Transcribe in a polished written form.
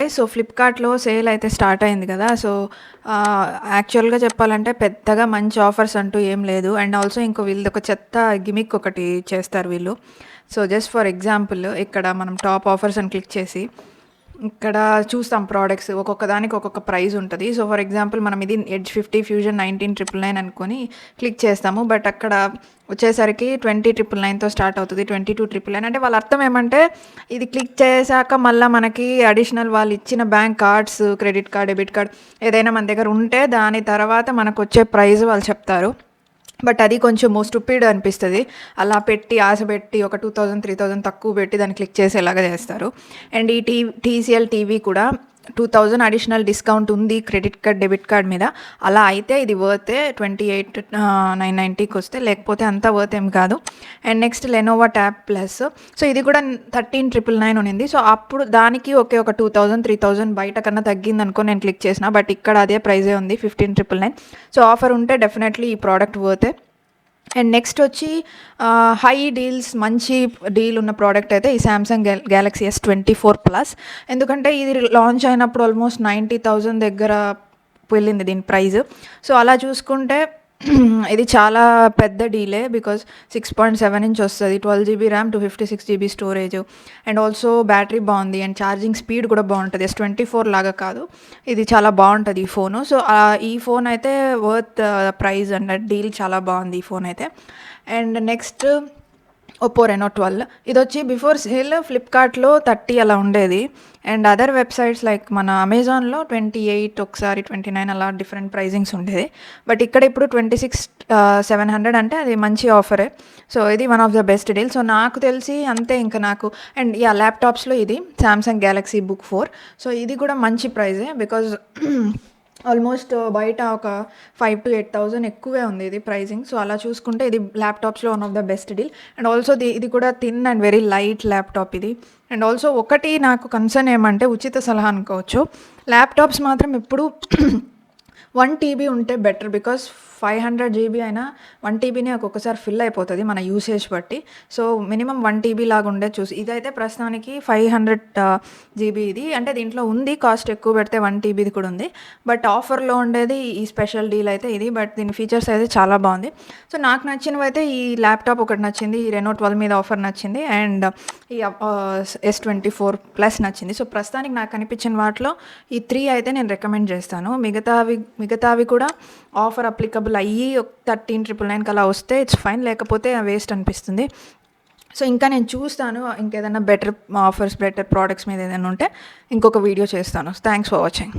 So, ఫ్లిప్‌కార్ట్‌లో sale అయితే start అయింది గదా! సో, యాక్చువల్‌గా చెప్పాలంటే పెద్దగా మంచి ఆఫర్స్ అంటూ ఏం లేదు. అండ్ ఆల్సో ఇంకో వీళ్ళదొక చెత్త గిమిక్ ఒకటి చేస్తారు వీళ్ళు. సో, జస్ట్ ఫర్ ఎగ్జాంపుల్ ఇక్కడ మనం టాప్ ఆఫర్స్ అని క్లిక్ చేసి, ఇక్కడ చూస్తాం ప్రొడక్ట్స్ ఒక్కొక్క దానికి ఒక్కొక్క ప్రైస్ ఉంటది. సో, ఫర్ ఎగ్జాంపుల్ మనం ఇది ఎడ్జ్ 50 ఫ్యూజన్ 19,999 అనుకోని క్లిక్ చేస్తాము. బట్ అక్కడ వచ్చేసరికి 20,999తో స్టార్ట్ అవుతది. 22,999 అంటే వాళ్ళ అర్థం ఏమంటే ఇది క్లిక్ చేశాక మళ్ళా మనకి అడిషనల్ వాళ్ళు ఇచ్చిన bank cards, credit card, debit card ఏదైనా మన దగ్గర ఉంటే దాని తర్వాత మనకొచ్చే ప్రైస్ వాళ్ళు చెప్తారు. బట్ అది కొంచెం స్టూపిడ్ అనిపిస్తది. అలా పెట్టి ఆశ పెట్టి ఒక 2000, 3000 తక్కువ పెట్టి దాన్ని క్లిక్ చేసేలాగా చేస్తారు. అండ్ ఈ టీసీఎల్ టీవీ కూడా 2000 అడిషనల్ డిస్కౌంట్ ఉంది క్రెడిట్ కార్డ్, డెబిట్ కార్డ్ మీద. అలా అయితే ఇది వర్తే 28,990కి వస్తే, లేకపోతే అంత వర్త్ ఏం కాదు. And next Lenovo tab plus. So, ఇది కూడా 13,999 ఉన్నింది. సో, అప్పుడు దానికి ఒక 2000, 3000 బయట కన్నా తగ్గిందనుకో నేను క్లిక్ చేసిన. బట్ ఇక్కడ అదే ప్రైజే ఉంది 15,999. సో, ఆఫర్ ఉంటే డెఫినెట్లీ ఈ ప్రోడక్ట్ వర్తే. అండ్ నెక్స్ట్ వచ్చి హై డీల్స్ మంచి డీల్ ఉన్న ప్రోడక్ట్ అయితే ఈ సామ్సంగ్ గ్యాలక్సీ S24 ప్లస్. ఎందుకంటే ఇది లాంచ్ అయినప్పుడు ఆల్మోస్ట్ 90,000 దగ్గర వెళ్ళింది దీని ప్రైస్. సో, అలా చూసుకుంటే ఇది చాలా పెద్ద డీలే. బికాజ్ 6.7 ఇంచ్ వస్తుంది, 12 GB RAM, 256 GB storage. And also battery బాగుంది అండ్ ఛార్జింగ్ స్పీడ్ కూడా బాగుంటుంది. S24 లాగా కాదు, ఇది చాలా బాగుంటుంది ఈ ఫోను. సో, ఈ ఫోన్ అయితే వర్త్ ప్రైస్ అండ్ డీల్ చాలా బాగుంది ఈ ఫోన్ అయితే. And next Oppo Reno 12. ఇది వచ్చి బిఫోర్ సేల్ ఫ్లిప్‌కార్ట్‌లో 30 అలా ఉండేది. అండ్ అదర్ వెబ్సైట్స్ లైక్ మన అమెజాన్‌లో 28, ఒకసారి 29 అలా డిఫరెంట్ ప్రైజింగ్స్ ఉండేది. బట్ ఇక్కడ ఇప్పుడు 26,700 అంటే అది మంచి ఆఫరే. సో, ఇది one of the best deal. So, నాకు తెలిసి అంతే ఇంకా నాకు. అండ్ ల్యాప్టాప్స్‌లో ఇది సామ్సంగ్ గ్యాలక్సీ బుక్ 4. సో, ఇది కూడా మంచి ప్రైజే. బికాజ్ ఆల్మోస్ట్ బయట ఒక 5,000 to 8,000 ఎక్కువే ఉంది ఇది ప్రైజింగ్. సో, అలా చూసుకుంటే ఇది ల్యాప్టాప్స్‌లో one of the best deal. And also ఇది కూడా thin and very light laptop ఇది. అండ్ ఆల్సో ఒకటి నాకు కన్సర్న్ ఏమంటే ఉచిత సలహా అనుకోవచ్చు. ల్యాప్టాప్స్ మాత్రం ఎప్పుడు 1 TB ఉంటే బెటర్. బికాజ్ 500 GB అయినా 1 TBనే ఒక్కొక్కసారి ఫిల్ అయిపోతుంది మన యూసేజ్ బట్టి. సో, మినిమం 1 TB లాగా ఉండే చూసి. ఇదైతే ప్రస్తుతానికి 500 GB ఇది. అంటే దీంట్లో ఉంది కాస్ట్ ఎక్కువ పెడితే 1 TBది కూడా ఉంది. బట్ ఆఫర్లో ఉండేది ఈ స్పెషల్ డీల్ అయితే ఇది. బట్ దీని ఫీచర్స్ అయితే చాలా బాగుంది. సో, నాకు నచ్చినవి అయితే ఈ ల్యాప్టాప్ ఒకటి నచ్చింది, ఈ రెనో 12 మీద ఆఫర్ నచ్చింది, అండ్ ఈ S24 ప్లస్ నచ్చింది. సో, ప్రస్తుతానికి నాకు అనిపించిన వాటిలో ఈ 3 అయితే నేను రికమెండ్ చేస్తాను. మిగతావి కూడా ఆఫర్ అప్లికబుల్ అయ్యి 13,999 అలా వస్తే ఇట్స్ ఫైన్, లేకపోతే వేస్ట్ అనిపిస్తుంది. సో, ఇంకా నేను చూస్తాను ఇంకేదైనా బెటర్ ఆఫర్స్, బెటర్ ప్రోడక్ట్స్ మీద ఏదైనా ఉంటే ఇంకొక వీడియో చేస్తాను. Thanks for watching.